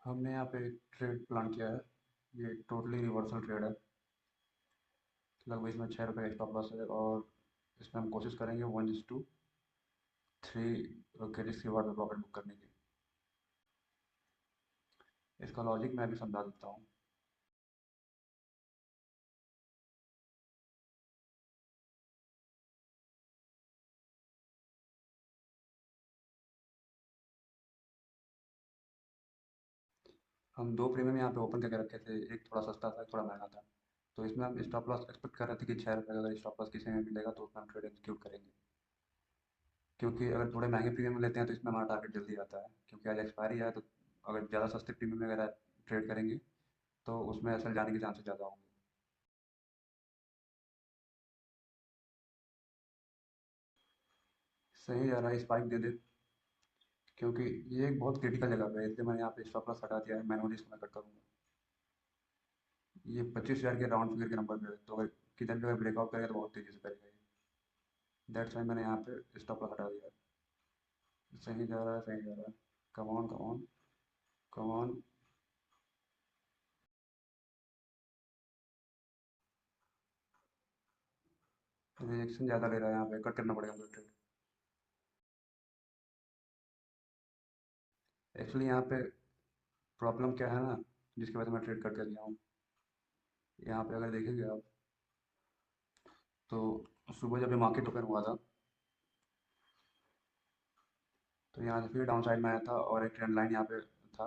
हमने यहाँ पे एक ट्रेड प्लान किया है। ये टोटली रिवर्सल ट्रेड है। लगभग इसमें 6 रुपये का स्टॉप लॉस है और इसमें हम कोशिश करेंगे 1:3 के रिस्क रिवार्ड में प्रॉफिट बुक करने की। इसका लॉजिक मैं अभी समझा देता हूँ। हम दो प्रीमियम यहाँ पे ओपन करके रखे थे, एक थोड़ा सस्ता था, एक थोड़ा महंगा था। तो इसमें हम स्टॉप लॉस एक्सपेक्ट कर रहे थे कि 6 रुपये का अगर स्टॉप लॉस किसी में मिलेगा तो उसमें हम ट्रेड एग्जीक्यूट करेंगे। क्योंकि अगर थोड़े महंगे प्रीमियम लेते हैं तो इसमें हमारा टारगेट जल्दी आता है, क्योंकि आज एक्सपायरी है। तो अगर ज़्यादा सस्ते प्रीमियम में अगर ट्रेड करेंगे तो उसमें असल जाने के चांसेस ज़्यादा होंगे। सही जा रहा है, स्पाइक दे दे। क्योंकि ये एक बहुत क्रिटिकल जगह पे है, इसलिए मैंने यहाँ पे स्टॉप लॉस हटा दिया है। मैनुअली इसको मैं कट करूँगा। ये 25,000 के राउंड फिगर के नंबर पे है, तो अगर किधर भी अगर ब्रेकआउट करेगा तो बहुत तेज़ी से करेगा ये। दैट्स वाई मैंने यहाँ पे स्टॉप लॉस हटा दिया है। सही जा रहा है, सही जा रहा है। Come on, come on, come on. Rejection ज़्यादा ले रहा है, यहाँ पे कट करना पड़ेगा मुझे ट्रेड। एक्चुअली यहाँ पे प्रॉब्लम क्या है ना, जिसकी वजह से मैं ट्रेड कट कर लिया हूँ। यहाँ पे अगर देखेंगे आप, तो सुबह जब ये मार्केट ओपन हुआ था तो यहाँ से फिर डाउन साइड में आया था और एक ट्रेंड लाइन यहाँ पे था।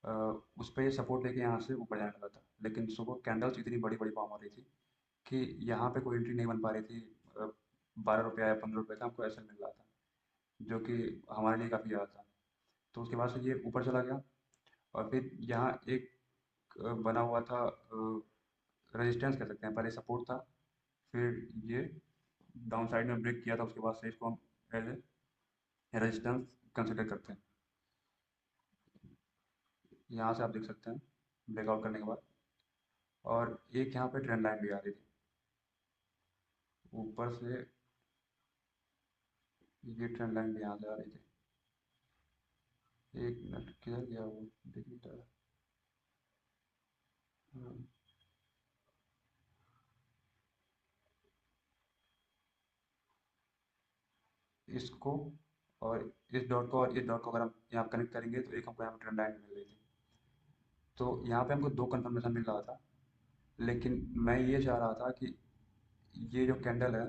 अ, उस पे ये सपोर्ट लेके यहाँ से ऊपर जाने लगा था, लेकिन सुबह कैंडल्स इतनी बड़ी बड़ी फॉर्म हो रही थी कि यहाँ पे कोई एंट्री नहीं बन पा रही थी। 12 रुपये या 15 रुपये का हमको ऐसा मिल रहा था, जो कि हमारे लिए काफ़ी ज़्यादा था। तो उसके बाद से ये ऊपर चला गया और फिर यहाँ एक बना हुआ था, रेजिस्टेंस कह सकते हैं। पहले सपोर्ट था, फिर ये डाउन साइड में ब्रेक किया था, उसके बाद से इसको हम एज ए रेजिस्टेंस कंसिडर करते हैं। यहाँ से आप देख सकते हैं ब्रेकआउट करने के बाद। और एक यहाँ पे ट्रेंड लाइन भी आ रही थी ऊपर से। ये ट्रेंड लाइन भी यहाँ से आ रही थी। एक मिनट, किधर गया वो, दिख नहीं रहा। हाँ, इसको और इस डॉट को और इस डॉट को अगर हम यहाँ कनेक्ट करेंगे तो एक हमको यहाँ पे ट्रेंड लाइन मिल रही थी। तो यहाँ पे हमको दो कंफर्मेशन मिल रहा था, लेकिन मैं ये चाह रहा था कि ये जो कैंडल है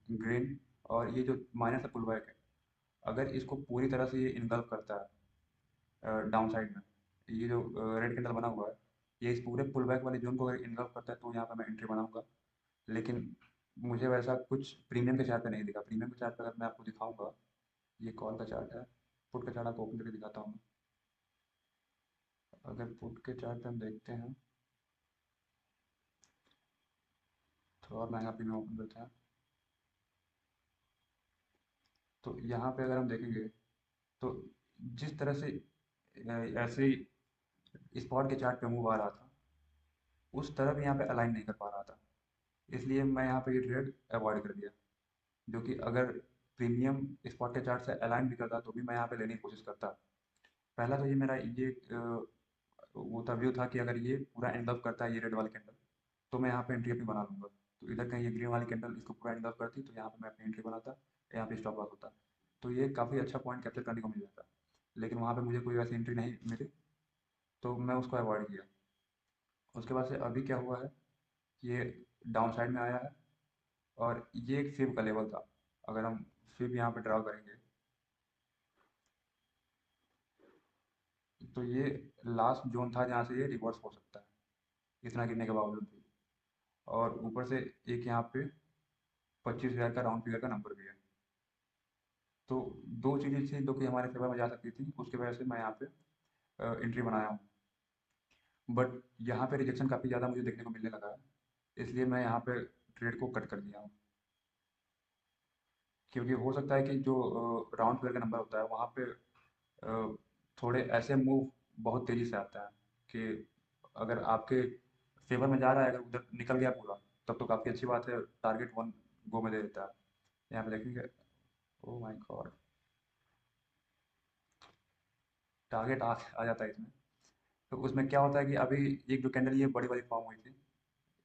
ग्रीन, और ये जो माइनस पुल बैक है, अगर इसको पूरी तरह से ये इन्गल्फ करता है डाउन साइड में, ये जो रेड कैंडल बना हुआ है, ये इस पूरे पुल बैक वाली जोन को अगर इन्गल्फ करता है तो यहाँ पे मैं एंट्री बनाऊंगा। लेकिन मुझे वैसा कुछ प्रीमियम के चार्ट पे नहीं दिखा। प्रीमियम के चार्ट पे अगर मैं आपको दिखाऊंगा, ये कॉल का चार्ट है, पुट का चार्ट आपको ओपन करके दिखाता हूँ। अगर पुट के चार्ट पे हम देखते हैं, थोड़ा और महंगा प्रीमियम ओपन करते हैं, तो यहाँ पे अगर हम देखेंगे तो जिस तरह से ऐसे स्पॉट के चार्ट पे मूव आ रहा था, उस तरफ यहाँ पे अलाइन नहीं कर पा रहा था। इसलिए मैं यहाँ पे ये ट्रेड अवॉइड कर दिया। जो कि अगर प्रीमियम स्पॉट के चार्ट से अलाइन भी करता तो भी मैं यहाँ पे लेने की कोशिश करता। पहला तो ये मेरा ये वो था, व्यू था कि अगर ये पूरा एंड अप करता है ये रेड वाली कैंडल, तो मैं यहाँ पे एंट्री अपनी बना लूँगा। तो इधर कहीं ये ग्रीन वाली कैंडल इसको पूरा एंड अप करती तो यहाँ पे मैं अपनी एंट्री बनाता, यहाँ पे स्टॉप लॉस होता। तो ये काफ़ी अच्छा पॉइंट कैप्चर करने को मिल जाता। लेकिन वहाँ पे मुझे कोई वैसी एंट्री नहीं मिली, तो मैं उसको अवॉइड किया। उसके बाद से अभी क्या हुआ है, ये डाउन साइड में आया है और ये एक फिब का लेवल था। अगर हम फिब यहाँ पे ड्रा करेंगे तो ये लास्ट जोन था जहाँ से ये रिवर्स हो सकता है इतना गिरने के बावजूद भी। और ऊपर से एक यहाँ पे 25,000 का राउंड फिगर का नंबर भी है। तो दो चीज़ें थी जो कि हमारे फेवर में जा सकती थी, उसकी वजह से मैं यहाँ पे एंट्री बनाया हूँ। बट यहाँ पे रिजेक्शन काफ़ी ज़्यादा मुझे देखने को मिलने लगा है, इसलिए मैं यहाँ पे ट्रेड को कट कर दिया हूँ। क्योंकि हो सकता है कि जो राउंड फिगर का नंबर होता है वहाँ पे अ, थोड़े ऐसे मूव बहुत तेज़ी से आता है कि अगर आपके फेवर में जा रहा है, अगर उधर निकल गया पूरा, तब तो काफ़ी अच्छी बात है, टारगेट वन गो में दे देता है। यहाँ पे देखेंगे, ओ माय गॉड, टारगेट आ जाता है इसमें। तो उसमें क्या होता है कि अभी एक जो कैंडल ये बड़ी वाली फॉर्म हुई थी,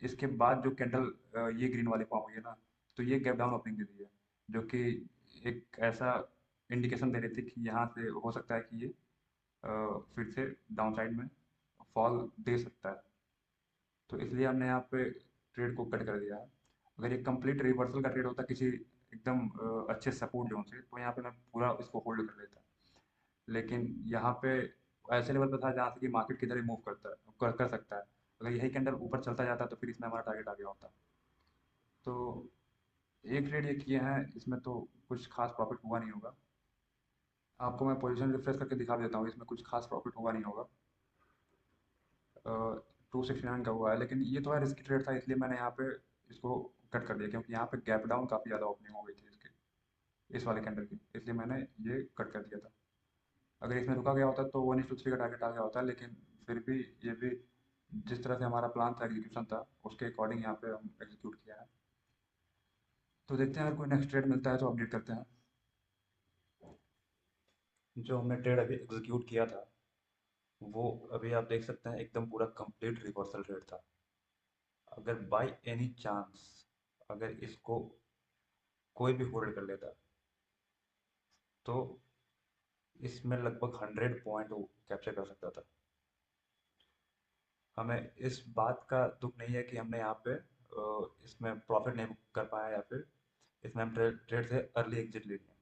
इसके बाद जो कैंडल ये ग्रीन वाली फॉर्म हुई है ना, तो ये गैप डाउन ओपनिंग दे रही है, जो कि एक ऐसा इंडिकेशन दे रही थी कि यहाँ से हो सकता है कि ये फिर से डाउन साइड में फॉल दे सकता है। तो इसलिए हमने यहाँ पे ट्रेड को कट कर दिया है। अगर ये कंप्लीट रिवर्सल का ट्रेड होता किसी एकदम अच्छे सपोर्ट जोन से, तो यहाँ पे मैं पूरा इसको होल्ड कर लेता। लेकिन यहाँ पे ऐसे लेवल पे था जहाँ से कि मार्केट किधर भी मूव करता है, कर सकता है। अगर यही कैंडल ऊपर चलता जाता तो फिर इसमें हमारा टारगेट आ गया होता। तो एक ट्रेड ये किए हैं, इसमें तो कुछ खास प्रॉफिट हुआ नहीं होगा। आपको मैं पोजीशन रिफ्रेश करके दिखा देता हूँ, इसमें कुछ खास प्रॉफिट हुआ नहीं होगा। 269 का हुआ है, लेकिन ये थोड़ा रिस्की ट्रेड था, इसलिए मैंने यहाँ पे इसको कट कर दिया, क्योंकि यहाँ पे गैप डाउन काफ़ी ज़्यादा ओपनिंग हो गई थी इसकी, इस वाले कैंडल की, इसलिए मैंने ये कट कर दिया था। अगर इसमें रुका गया होता तो 1:3 का टारगेट आ गया होता, लेकिन फिर भी ये भी जिस तरह से हमारा प्लान था, एग्जीक्यूशन था, उसके अकॉर्डिंग यहाँ पे हम एग्जीक्यूट किया है। तो देखते हैं, अगर कोई नेक्स्ट ट्रेड मिलता है तो अपडेट करते हैं। जो हमने ट्रेड अभी एग्जीक्यूट किया था, वो अभी आप देख सकते हैं एकदम पूरा कंप्लीट रिवर्सल ट्रेड था। अगर बाय एनी चांस अगर इसको कोई भी होल्ड कर लेता, तो इसमें लगभग 100 पॉइंट वो कैप्चर कर सकता था। हमें इस बात का दुख नहीं है कि हमने यहाँ पे इसमें प्रॉफिट नहीं कर पाया, या फिर इसमें हम ट्रेड ट्रेड से अर्ली एग्जिट ले लिए।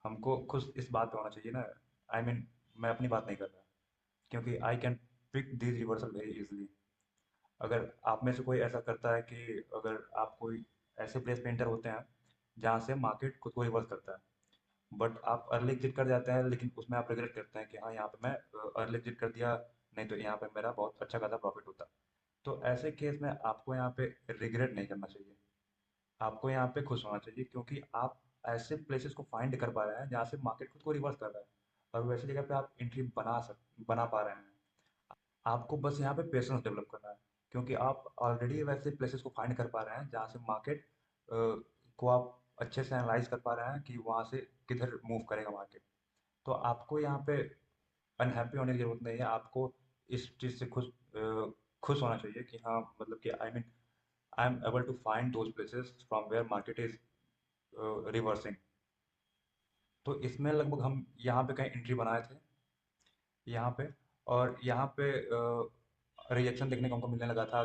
हमको खुश इस बात पे होना चाहिए ना। आई मीन, मैं अपनी बात नहीं कर रहा, क्योंकि I can pick this reversal very easily. अगर आप में से कोई ऐसा करता है कि अगर आप कोई ऐसे प्लेस पे एंटर होते हैं जहाँ से मार्केट खुद को रिवर्स करता है, बट आप अर्ली एग्जिट कर जाते हैं, लेकिन उसमें आप रिग्रेट करते हैं कि हाँ, यहाँ पे मैं अर्ली एग्जिट कर दिया, नहीं तो यहाँ पे मेरा बहुत अच्छा खासा प्रॉफिट होता। तो ऐसे केस में आपको यहाँ पे रिग्रेट नहीं करना चाहिए, आपको यहाँ पे खुश होना चाहिए, क्योंकि आप ऐसे प्लेसेस को फाइंड कर पा रहे हैं जहाँ से मार्केट खुद को रिवर्स कर रहा है, और वैसी जगह पे आप एंट्री बना पा रहे हैं। आपको बस यहाँ पे पेशेंस डेवलप करना है, क्योंकि आप ऑलरेडी वैसे प्लेसेस को फाइंड कर पा रहे हैं जहाँ से मार्केट को आप अच्छे से एनालाइज कर पा रहे हैं कि वहाँ से किधर मूव करेगा मार्केट। तो आपको यहाँ पे अनहैप्पी होने की ज़रूरत नहीं है, आपको इस चीज़ से खुश होना चाहिए कि हाँ, मतलब कि I mean, I am able to find those places from where market is reversing. तो इसमें लगभग हम यहाँ पे कहीं एंट्री बनाए थे, यहाँ पे, और यहाँ पे रिएक्शन देखने को हमको मिलने लगा था,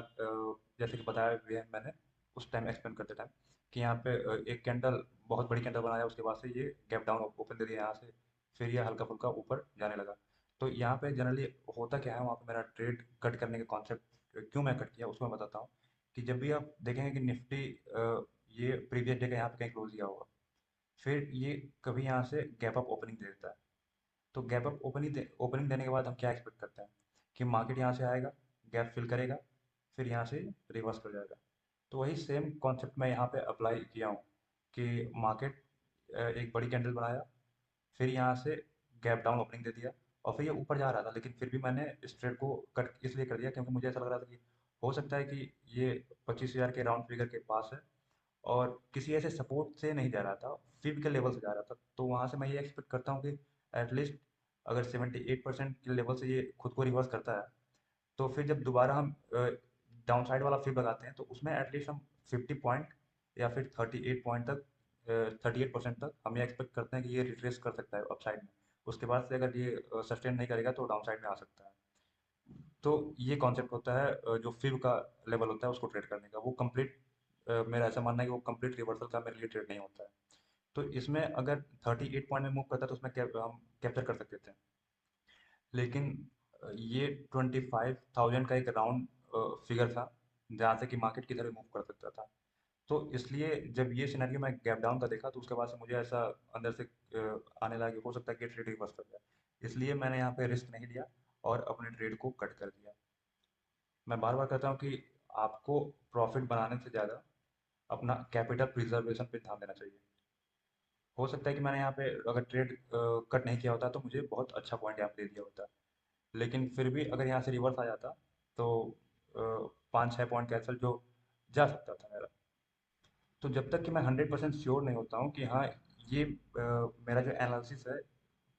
जैसे कि बताया भी है मैंने उस टाइम एक्सप्लेन करते टाइम, कि यहाँ पे एक कैंडल, बहुत बड़ी कैंडल बनाया, उसके बाद से ये गैप डाउन ओपन दे दिया यहाँ से, फिर ये हल्का फुल्का ऊपर जाने लगा। तो यहाँ पे जनरली होता क्या है, वहाँ पे मेरा ट्रेड कट करने का कॉन्सेप्ट क्यों मैं कट किया उसको मैं बताता हूँ। कि जब भी आप देखेंगे कि निफ्टी ये प्रीवियस डे का यहाँ पे कहीं क्लोज किया होगा, फिर ये कभी यहाँ से गैप अप ओपनिंग दे देता है। तो गैप अप ओपनिंग देने के बाद हम क्या एक्सपेक्ट करते हैं कि मार्केट यहाँ से आएगा, गैप फिल करेगा, फिर यहाँ से रिवर्स कर जाएगा। तो वही सेम कॉन्सेप्ट मैं यहाँ पे अप्लाई किया हूँ कि मार्केट एक बड़ी कैंडल बनाया, फिर यहाँ से गैप डाउन ओपनिंग दे दिया, और फिर ये ऊपर जा रहा था, लेकिन फिर भी मैंने इस ट्रेड को कट इसलिए कर दिया क्योंकि मुझे ऐसा लग रहा था कि हो सकता है कि ये 25,000 के राउंड फिगर के पास है, और किसी ऐसे सपोर्ट से नहीं जा रहा था, फिब के लेवल से जा रहा था। तो वहाँ से मैं ये एक्सपेक्ट करता हूँ कि एटलीस्ट अगर 78% के लेवल से ये खुद को रिवर्स करता है, तो फिर जब दोबारा हम डाउन साइड वाला फिब लगाते हैं, तो उसमें एटलीस्ट हम 50 पॉइंट या फिर 38 पॉइंट तक, 38% तक हम ये एक्सपेक्ट करते हैं कि ये रिट्रेस कर सकता है अपसाइड में। उसके बाद से अगर ये सस्टेन नहीं करेगा तो डाउन साइड में आ सकता है। तो ये कॉन्सेप्ट होता है जो फिब का लेवल होता है उसको ट्रेड करने का, वो कंप्लीट, मेरा ऐसा मानना है कि वो कंप्लीट रिवर्सल का मेरे लिए ट्रेड नहीं होता है। तो इसमें अगर 38 पॉइंट में मूव करता है तो उसमें हम कैप्चर कर सकते थे, लेकिन ये 25,000 का एक राउंड फिगर था जहाँ से कि मार्केट किधर भी मूव कर सकता था। तो इसलिए जब ये सिनेरियो मैं गैप डाउन का देखा, तो उसके बाद से मुझे ऐसा अंदर से आने लगा कि हो सकता है कि ट्रेड रिवर्स कर जाए, इसलिए मैंने यहाँ पे रिस्क नहीं लिया और अपने ट्रेड को कट कर दिया। मैं बार बार कहता हूँ कि आपको प्रॉफिट बनाने से ज़्यादा अपना कैपिटल प्रिजर्वेशन पे ध्यान देना चाहिए। हो सकता है कि मैंने यहाँ पे अगर ट्रेड कट नहीं किया होता तो मुझे बहुत अच्छा पॉइंट यहाँ पे दे दिया होता, लेकिन फिर भी अगर यहाँ से रिवर्स आ जाता तो 5-6 पॉइंट कैंसिल जो जा सकता था मेरा। तो जब तक कि मैं 100% श्योर नहीं होता हूँ कि हाँ, ये मेरा जो एनालिसिस है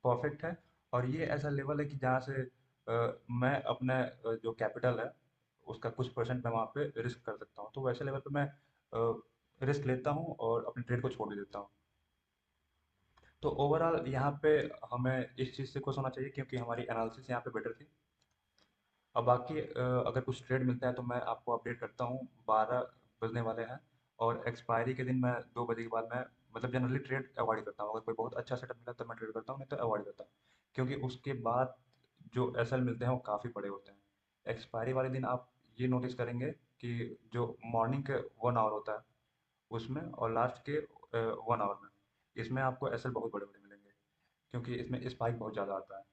परफेक्ट है, और ये ऐसा लेवल है कि जहाँ से मैं अपने जो कैपिटल है उसका कुछ परसेंट मैं वहाँ पे रिस्क कर सकता हूँ। तो वैसे लेवल पे मैं रिस्क लेता हूँ और अपनी ट्रेड को छोड़ भी देता हूँ। तो ओवरऑल यहाँ पे हमें इस चीज़ से खुश होना चाहिए क्योंकि हमारी एनालिसिस यहाँ पे बेटर थी। अब बाकी अगर कुछ ट्रेड मिलता है तो मैं आपको अपडेट करता हूँ। 12 बजने वाले हैं और एक्सपायरी के दिन मैं 2 बजे के बाद मैं मतलब जनरली ट्रेड अवॉइड करता हूँ। अगर कोई बहुत अच्छा सेटअप मिला तो मैं ट्रेड करता हूँ, नहीं तो अवॉइड करता हूँ। क्योंकि उसके बाद जो एसएल मिलते हैं वो काफ़ी बड़े होते हैं। एक्सपायरी वाले दिन आप ये नोटिस करेंगे कि जो मॉर्निंग के 1 आवर होता है उसमें और लास्ट के 1 आवर में, इसमें आपको एसएल बहुत बड़े-बड़े मिलेंगे क्योंकि इसमें स्पाइक बहुत ज़्यादा आता है।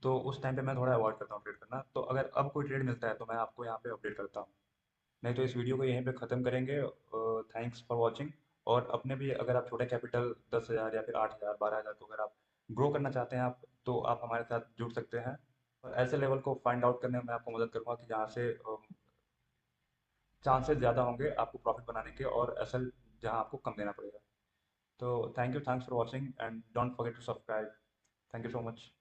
तो उस टाइम पे मैं थोड़ा अवॉइड करता हूँ ट्रेड करना। तो अगर अब कोई ट्रेड मिलता है तो मैं आपको यहाँ पे अपडेट करता हूँ। नहीं तो इस वीडियो को यहीं पे ख़त्म करेंगे। Thanks for watching. और अपने भी अगर आप छोटे कैपिटल 10,000 या फिर 8,000 12,000 को अगर आप ग्रो करना चाहते हैं आप, तो आप हमारे साथ जुड़ सकते हैं। और ऐसे लेवल को फाइंड आउट करने में मैं आपको मदद करूँगा कि जहाँ से चांसेस ज़्यादा होंगे आपको प्रॉफिट बनाने के और असल जहाँ आपको कम देना पड़ेगा। तो thanks for watching and don't forget to subscribe. Thank you so much.